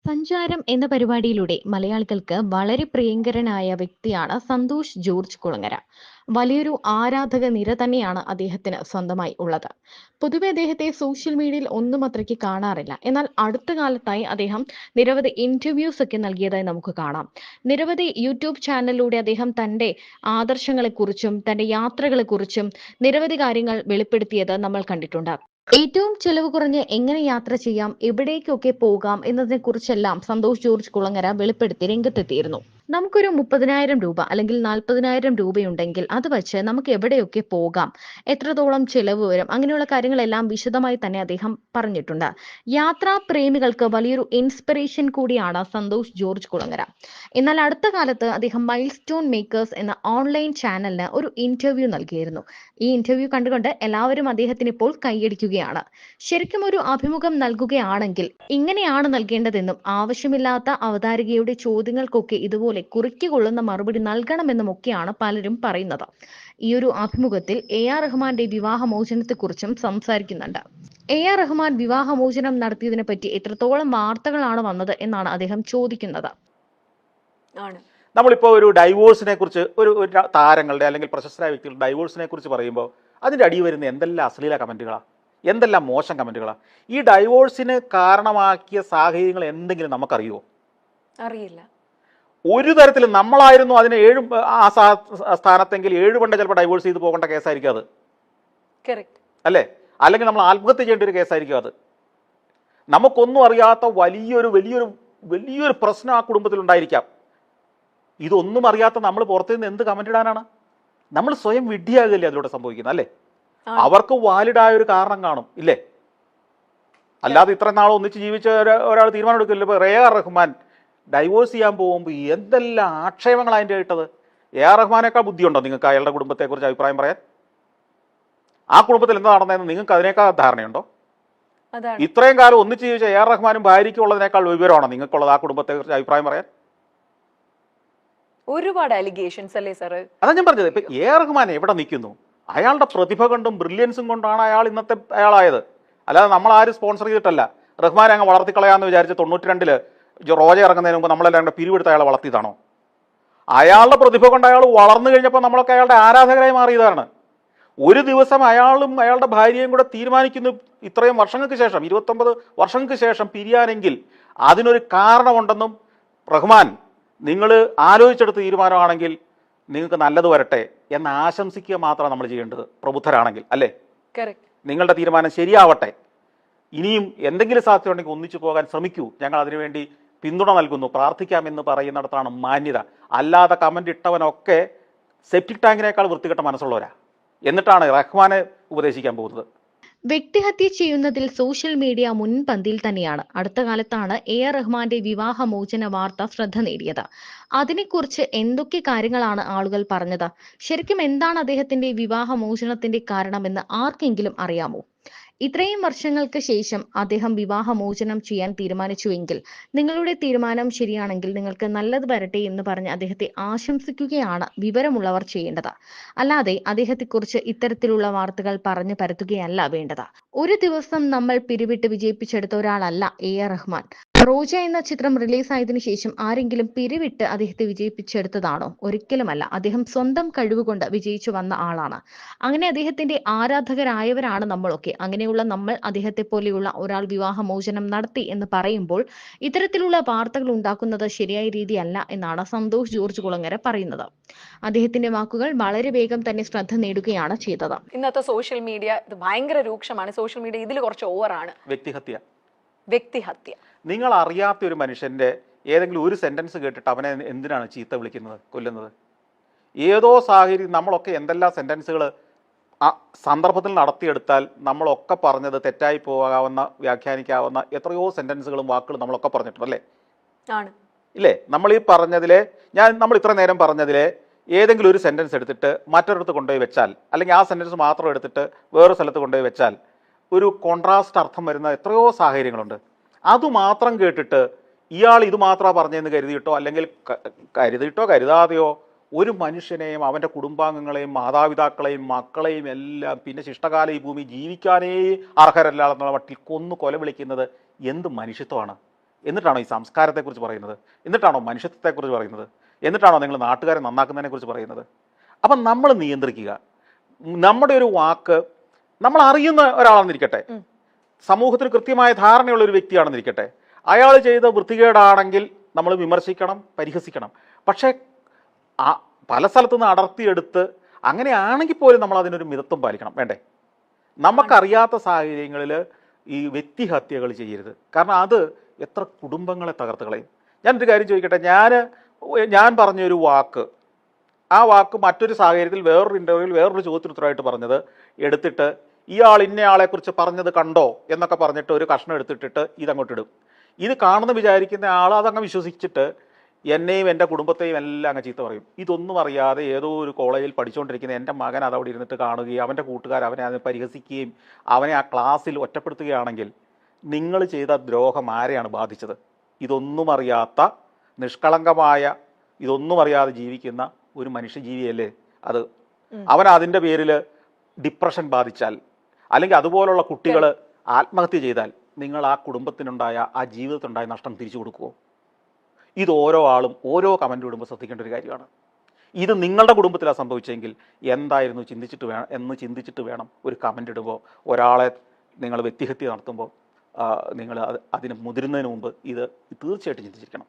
സഞ്ചാരം എന്ന പരിപാടിയിലൂടെ മലയാളികൾക്ക് വളരെ പ്രിയങ്കരനായ വ്യക്തിയാണ് സന്തോഷ് ജോർജ് കുളങ്ങര. വലിയൊരു ആരാധക നിര തന്നെയാണ് അദ്ദേഹത്തിന് സ്വന്തമായി ഉള്ളത്. പൊതുവെ അദ്ദേഹത്തെ സോഷ്യൽ മീഡിയയിൽ ഒന്നും അത്രയ്ക്ക് കാണാറില്ല. എന്നാൽ അടുത്ത കാലത്തായി അദ്ദേഹം നിരവധി ഇന്റർവ്യൂസ് ഒക്കെ നൽകിയതായി നമുക്ക് കാണാം. നിരവധി യൂട്യൂബ് ചാനലിലൂടെ അദ്ദേഹം തന്റെ ആദർശങ്ങളെക്കുറിച്ചും തന്റെ യാത്രകളെക്കുറിച്ചും നിരവധി കാര്യങ്ങൾ വെളിപ്പെടുത്തിയത് നമ്മൾ കണ്ടിട്ടുണ്ട്. ഏറ്റവും ചെലവ് കുറഞ്ഞ് എങ്ങനെ യാത്ര ചെയ്യാം, എവിടേക്കൊക്കെ പോകാം എന്നതിനെക്കുറിച്ചെല്ലാം സന്തോഷ് ജോർജ് കുളങ്ങര വെളിപ്പെടുത്തി രംഗത്തെത്തിയിരുന്നു. നമുക്കൊരു 30,000 രൂപ അല്ലെങ്കിൽ 40,000 രൂപയുണ്ടെങ്കിൽ അത് വച്ച് നമുക്ക് എവിടെയൊക്കെ പോകാം, എത്രത്തോളം ചെലവ് വരും, അങ്ങനെയുള്ള കാര്യങ്ങളെല്ലാം വിശദമായി തന്നെ അദ്ദേഹം പറഞ്ഞിട്ടുണ്ട്. യാത്രാ പ്രേമികൾക്ക് വലിയൊരു ഇൻസ്പിറേഷൻ കൂടിയാണ് സന്തോഷ് ജോർജ് കുളങ്ങര. എന്നാൽ അടുത്ത കാലത്ത് അദ്ദേഹം മൈൽ സ്റ്റോൺ മേക്കേഴ്സ് എന്ന ഓൺലൈൻ ചാനലിന് ഒരു ഇന്റർവ്യൂ നൽകിയിരുന്നു. ഈ ഇന്റർവ്യൂ കണ്ടുകൊണ്ട് എല്ലാവരും അദ്ദേഹത്തിന് ഇപ്പോൾ കൈയടിക്കുകയാണ്. ശരിക്കും ഒരു അഭിമുഖം നൽകുകയാണെങ്കിൽ ഇങ്ങനെയാണ് നൽകേണ്ടതെന്നും ആവശ്യമില്ലാത്ത അവതാരികയുടെ ചോദ്യങ്ങൾക്കൊക്കെ ഇതുപോലെ കുറിക്കുകൊള്ളുന്ന മറുപടി നൽകണമെന്നും ഒക്കെയാണ് പലരും പറയുന്നത്. ഈ ഒരു അഭിമുഖത്തിൽ റഹ്മാന്റെ വിവാഹമോചനത്തെക്കുറിച്ചും സംസാരിക്കുന്നുണ്ട്. റഹ്മാൻ വിവാഹമോചനം നടത്തിയതിനെ പറ്റി എത്രത്തോളം വാർത്തകളാണ് വന്നത് എന്നാണ് അദ്ദേഹം ചോദിക്കുന്നത്. നമ്മളിപ്പോൾ ഒരു ഡൈവോഴ്സിനെ കുറിച്ച് ഒരു താരങ്ങളുടെ അല്ലെങ്കിൽ പ്രശസ്തരായ വ്യക്തികളുടെ ഡൈവോഴ്സിനെ കുറിച്ച് പറയുമ്പോൾ അതിൻ്റെ അടിയിൽ വരുന്ന എന്തെല്ലാം അശ്ലീല കമൻറ്റുകളാണ്, എന്തെല്ലാം മോശം കമൻറ്റുകളാണ്. ഈ ഡൈവോഴ്സിന് കാരണമാക്കിയ സാഹചര്യങ്ങൾ എന്തെങ്കിലും നമുക്കറിയുമോ? അറിയില്ല. ഒരു തരത്തിലും. നമ്മളായിരുന്നു അതിന് സ്ഥാനത്തെങ്കിൽ 7 പണ്ട് ചിലപ്പോൾ ഡൈവോഴ്സ് ചെയ്ത് പോകേണ്ട കേസായിരിക്കും അത്, അല്ലേ? അല്ലെങ്കിൽ നമ്മൾ ആത്മഹത്യ ചെയ്യേണ്ട ഒരു കേസായിരിക്കും അത്. നമുക്കൊന്നും അറിയാത്ത വലിയൊരു പ്രശ്നം ആ കുടുംബത്തിലുണ്ടായിരിക്കാം. ഇതൊന്നും അറിയാത്ത നമ്മൾ പുറത്തു നിന്ന് എന്ത് കമന്റ് ഇടാനാണ്? നമ്മൾ സ്വയം വിഡ്ഢിയാകല്ലേ അതിലൂടെ സംഭവിക്കുന്നത്, അല്ലേ? അവർക്ക് വാലിഡായ ഒരു കാരണം കാണും, ഇല്ലേ? അല്ലാതെ ഇത്ര നാൾ ഒന്നിച്ച് ജീവിച്ച ഒരാൾ തീരുമാനം എടുക്കില്ല. ഇപ്പോൾ റഹ്മാൻ ഡൈവോഴ്സ് ചെയ്യാൻ പോകുമ്പോൾ എന്തെല്ലാം ആക്ഷേപങ്ങൾ അതിൻ്റെ ഇട്ടത്. റഹ്മാനേക്കാൾ ബുദ്ധിയുണ്ടോ നിങ്ങൾക്ക് അയാളുടെ കുടുംബത്തെക്കുറിച്ച് അഭിപ്രായം പറയാൻ? ആ കുടുംബത്തിൽ എന്താ നടന്നതെന്ന് നിങ്ങൾക്ക് അതിനേക്കാൾ ധാരണയുണ്ടോ? ഇത്രയും കാലം ഒന്നിച്ച് ജീവിച്ച റഹ്മാനും ഭാര്യയ്ക്കും ഉള്ളതിനേക്കാൾ വിവരമാണോ നിങ്ങൾക്കുള്ളത് ആ കുടുംബത്തെക്കുറിച്ച് അഭിപ്രായം പറയാൻ? ഒരുപാട് അലിഗേഷൻസ് അല്ലേ സാർ? അതാ ഞാൻ പറഞ്ഞത്. ഇപ്പൊ റഹ്മാൻ എവിടെ നിൽക്കുന്നു? അയാളുടെ പ്രതിഭ കൊണ്ടും ബ്രില്യൻസും കൊണ്ടാണ് അയാൾ ഇന്നത്തെ അയാളായത്. അല്ലാതെ നമ്മൾ ആരും സ്പോൺസർ ചെയ്തിട്ടല്ല. റഹ്മാനെ അങ്ങ് വളർത്തിക്കളയാന്ന് വിചാരിച്ച് 92-ല് റോജ ഇറങ്ങുന്നതിന് മുമ്പ് നമ്മളെല്ലാം കൂടെ പിരിവെടുത്ത് അയാളെ വളർത്തിയതാണോ? അയാളുടെ പ്രതിഭ കൊണ്ട് അയാൾ വളർന്നു കഴിഞ്ഞപ്പോൾ നമ്മളൊക്കെ അയാളുടെ ആരാധകരായി മാറിയതാണ്. ഒരു ദിവസം അയാളും അയാളുടെ ഭാര്യയും കൂടെ തീരുമാനിക്കുന്നു ഇത്രയും വർഷങ്ങൾക്ക് ശേഷം, 29 വർഷങ്ങൾക്ക് ശേഷം പിരിയാനെങ്കിൽ അതിനൊരു കാരണമുണ്ടെന്നും റഹ്മാൻ നിങ്ങൾ ആലോചിച്ചെടുത്ത തീരുമാനമാണെങ്കിൽ നിങ്ങൾക്ക് നല്ലത് വരട്ടെ എന്ന് ആശംസിക്കുക മാത്രമാണ് നമ്മൾ ചെയ്യേണ്ടത്, പ്രബുദ്ധരാണെങ്കിൽ, അല്ലേ? നിങ്ങളുടെ തീരുമാനം ശരിയാവട്ടെ, ഇനിയും എന്തെങ്കിലും സാധ്യതയുണ്ടെങ്കിൽ ഒന്നിച്ചു പോകാൻ ശ്രമിക്കൂ, ഞങ്ങൾ അതിനുവേണ്ടി പിന്തുണ നൽകുന്നു, പ്രാർത്ഥിക്കാമെന്ന് പറയുന്നിടത്താണ് മാന്യത. അല്ലാതെ കമന്റ് ഇട്ടവനൊക്കെ സെപ്റ്റിക് ടാങ്കിനേക്കാൾ വൃത്തികെട്ട മനസ്സുള്ളവരാ. എന്നിട്ടാണ് റഹ്മാനെ ഉപദേശിക്കാൻ പോകുന്നത്. വ്യക്തിഹത്യ ചെയ്യുന്നതിൽ സോഷ്യൽ മീഡിയ മുൻപന്തിയിൽ തന്നെയാണ്. അടുത്ത കാലത്താണ് റഹ്മാന്റെ വിവാഹമോചന വാർത്ത ശ്രദ്ധ നേടിയത്. അതിനെക്കുറിച്ച് എന്തൊക്കെ കാര്യങ്ങളാണ് ആളുകൾ പറഞ്ഞത്? ശരിക്കും എന്താണ് അദ്ദേഹത്തിന്റെ വിവാഹമോചനത്തിന്റെ കാരണമെന്ന് ആർക്കെങ്കിലും അറിയാമോ? ഇത്രയും വർഷങ്ങൾക്ക് ശേഷം അദ്ദേഹം വിവാഹമോചനം ചെയ്യാൻ തീരുമാനിച്ചുവെങ്കിൽ നിങ്ങളുടെ തീരുമാനം ശരിയാണെങ്കിൽ നിങ്ങൾക്ക് നല്ലത് വരട്ടെ എന്ന് പറഞ്ഞ് അദ്ദേഹത്തെ ആശംസിക്കുകയാണ് വിവരമുള്ളവർ ചെയ്യേണ്ടത്. അല്ലാതെ അദ്ദേഹത്തെക്കുറിച്ച് ഇത്തരത്തിലുള്ള വാർത്തകൾ പറഞ്ഞു പരത്തുകയല്ല വേണ്ടത്. ഒരു ദിവസം നമ്മൾ പിരിവിട്ട് വിജയിപ്പിച്ചെടുത്ത ഒരാളല്ല റഹ്മാൻ. റോജ എന്ന ചിത്രം റിലീസായതിനു ശേഷം ആരെങ്കിലും പിരിവിട്ട് അദ്ദേഹത്തെ വിജയിപ്പിച്ചെടുത്തതാണോ? ഒരിക്കലുമല്ല. അദ്ദേഹം സ്വന്തം കഴിവുകൊണ്ട് വിജയിച്ചു വന്ന ആളാണ്. അങ്ങനെ അദ്ദേഹത്തിന്റെ ആരാധകരായവരാണ് നമ്മളൊക്കെ. അങ്ങനെയുള്ള നമ്മൾ അദ്ദേഹത്തെ പോലെയുള്ള ഒരാൾ വിവാഹമോചനം നടത്തി എന്ന് പറയുമ്പോൾ ഇത്തരത്തിലുള്ള വാർത്തകൾ ഉണ്ടാക്കുന്നത് ശരിയായ രീതിയല്ല എന്നാണ് സന്തോഷ് ജോർജ് കുളങ്ങര പറയുന്നത്. അദ്ദേഹത്തിന്റെ വാക്കുകൾ വളരെ വേഗം തന്നെ ശ്രദ്ധ നേടുകയാണ് ചെയ്തത്. ഇന്നത്തെ സോഷ്യൽ മീഡിയ ഇത് ഭയങ്കര രൂക്ഷമാണ്. സോഷ്യൽ മീഡിയ ഇതിൽ കുറച്ച് ഓവറാണ്. വ്യക്തിഹത്യ. നിങ്ങൾ അറിയാത്ത ഒരു മനുഷ്യന്റെ ഏതെങ്കിലും ഒരു സെന്റൻസ് കേട്ടിട്ട് അവനെ എന്തിനാണ് ചീത്ത വിളിക്കുന്നത്, കൊല്ലുന്നത്? ഏതോ സാഹചര്യം നമ്മളൊക്കെ എന്തെല്ലാം സെന്റൻസുകൾ ആ സന്ദർഭത്തിൽ നടത്തിയെടുത്താൽ നമ്മളൊക്കെ പറഞ്ഞത് തെറ്റായി പോകാവുന്ന, വ്യാഖ്യാനിക്കാവുന്ന എത്രയോ സെന്റൻസുകളും വാക്കുകളും നമ്മളൊക്കെ പറഞ്ഞിട്ടുണ്ടല്ലേ? ഇല്ലേ? നമ്മൾ ഈ പറഞ്ഞതിലെ നമ്മൾ ഇത്ര നേരം പറഞ്ഞതിലെ ഏതെങ്കിലും ഒരു സെന്റൻസ് എടുത്തിട്ട് മറ്റൊരിടത്ത് കൊണ്ടുപോയി വെച്ചാൽ, അല്ലെങ്കിൽ ആ സെന്റൻസ് മാത്രം എടുത്തിട്ട് വേറൊരു സ്ഥലത്ത് കൊണ്ടുപോയി വെച്ചാൽ ഒരു കോൺട്രാസ്റ്റ് അർത്ഥം വരുന്ന എത്രയോ സാഹചര്യങ്ങളുണ്ട്. അതുമാത്രം കേട്ടിട്ട് ഇയാൾ ഇത് മാത്രമാണ് പറഞ്ഞതെന്ന് കരുതിയിട്ടോ അല്ലെങ്കിൽ കരുതാതെയോ ഒരു മനുഷ്യനെയും അവൻ്റെ കുടുംബാംഗങ്ങളെയും മാതാപിതാക്കളെയും മക്കളെയും എല്ലാം പിന്നെ ശിഷ്ടകാല ഈ ഭൂമി ജീവിക്കാനേ അർഹരല്ല എന്നുള്ള മട്ടിൽ കൊല വിളിക്കുന്നത് എന്ത് മനുഷ്യത്വമാണ്? എന്നിട്ടാണോ ഈ സംസ്കാരത്തെക്കുറിച്ച് പറയുന്നത്? എന്നിട്ടാണോ മനുഷ്യത്വത്തെക്കുറിച്ച് പറയുന്നത്? എന്നിട്ടാണോ നിങ്ങൾ നാട്ടുകാരെ നന്നാക്കുന്നതിനെക്കുറിച്ച് പറയുന്നത്? അപ്പം നമ്മൾ നിയന്ത്രിക്കുക. നമ്മുടെ ഒരു വാക്ക് നമ്മൾ അറിയുന്ന ഒരാളാണെന്നിരിക്കട്ടെ, സമൂഹത്തിന് കൃത്യമായ ധാരണയുള്ള ഒരു വ്യക്തിയാണെന്നിരിക്കട്ടെ, അയാൾ ചെയ്ത വൃത്തികേടാണെങ്കിൽ നമ്മൾ വിമർശിക്കണം, പരിഹസിക്കണം. പക്ഷേ പല സ്ഥലത്തുനിന്ന് അടർത്തിയെടുത്ത് അങ്ങനെയാണെങ്കിൽ പോലും നമ്മൾ അതിനൊരു മിതത്വം പാലിക്കണം, വേണ്ടേ? നമുക്കറിയാത്ത സാഹചര്യങ്ങളിൽ ഈ വ്യക്തിഹത്യകൾ ചെയ്യരുത്. കാരണം അത് എത്ര കുടുംബങ്ങളെ തകർത്ത് കളയും. ഞാനൊരു കാര്യം ചോദിക്കട്ടെ, ഞാൻ പറഞ്ഞൊരു വാക്ക്, ആ വാക്ക് മറ്റൊരു സാഹചര്യത്തിൽ വേറൊരു ഇൻ്റർവ്യൂവിൽ വേറൊരു ചോദ്യത്തിനുത്തരമായിട്ട് പറഞ്ഞത് എടുത്തിട്ട് ഇയാൾ ഇന്നയാളെക്കുറിച്ച് പറഞ്ഞത് കണ്ടോ എന്നൊക്കെ പറഞ്ഞിട്ട് ഒരു കഷ്ണം എടുത്തിട്ടിട്ട് ഇതങ്ങോട്ടിടും. ഇത് കാണുന്ന വിചാരിക്കുന്ന ആൾ അതങ്ങ് വിശ്വസിച്ചിട്ട് എന്നെയും എൻ്റെ കുടുംബത്തെയും എല്ലാം അങ്ങ് ചീത്ത പറയും. ഇതൊന്നും അറിയാതെ ഏതോ ഒരു കോളേജിൽ പഠിച്ചുകൊണ്ടിരിക്കുന്ന എൻ്റെ മകൻ അതവിടെ ഇരുന്നിട്ട് കാണുകയും അവൻ്റെ കൂട്ടുകാർ അവനെ അതിനെ പരിഹസിക്കുകയും അവനെ ആ ക്ലാസ്സിൽ ഒറ്റപ്പെടുത്തുകയാണെങ്കിൽ നിങ്ങൾ ചെയ്ത ദ്രോഹം ആരെയാണ് ബാധിച്ചത്? ഇതൊന്നും അറിയാത്ത, നിഷ്കളങ്കമായ, ഇതൊന്നും അറിയാതെ ജീവിക്കുന്ന ഒരു മനുഷ്യജീവിയല്ലേ അത്. അവൻ അതിൻ്റെ പേരിൽ ഡിപ്രഷൻ ബാധിച്ചാൽ, അല്ലെങ്കിൽ അതുപോലുള്ള കുട്ടികൾ ആത്മഹത്യ ചെയ്താൽ നിങ്ങൾ ആ കുടുംബത്തിനുണ്ടായ, ആ ജീവിതത്തിനുണ്ടായ നഷ്ടം തിരിച്ചു കൊടുക്കുമോ? ഇത് ഓരോ ആളും ഓരോ കമൻ്റ് ഇടുമ്പോൾ ശ്രദ്ധിക്കേണ്ട ഒരു കാര്യമാണ്. ഇത് നിങ്ങളുടെ കുടുംബത്തിലാണ് സംഭവിച്ചെങ്കിൽ എന്തായിരുന്നു ചിന്തിച്ചിട്ട് വേണം ഒരു കമൻ്റ് ഇടുമ്പോൾ, ഒരാളെ നിങ്ങൾ വ്യക്തിഹത്യ നടത്തുമ്പോൾ നിങ്ങൾ അതിന് മുതിരുന്നതിന് മുമ്പ് ഇത് തീർച്ചയായിട്ടും ചിന്തിച്ചിരിക്കണം.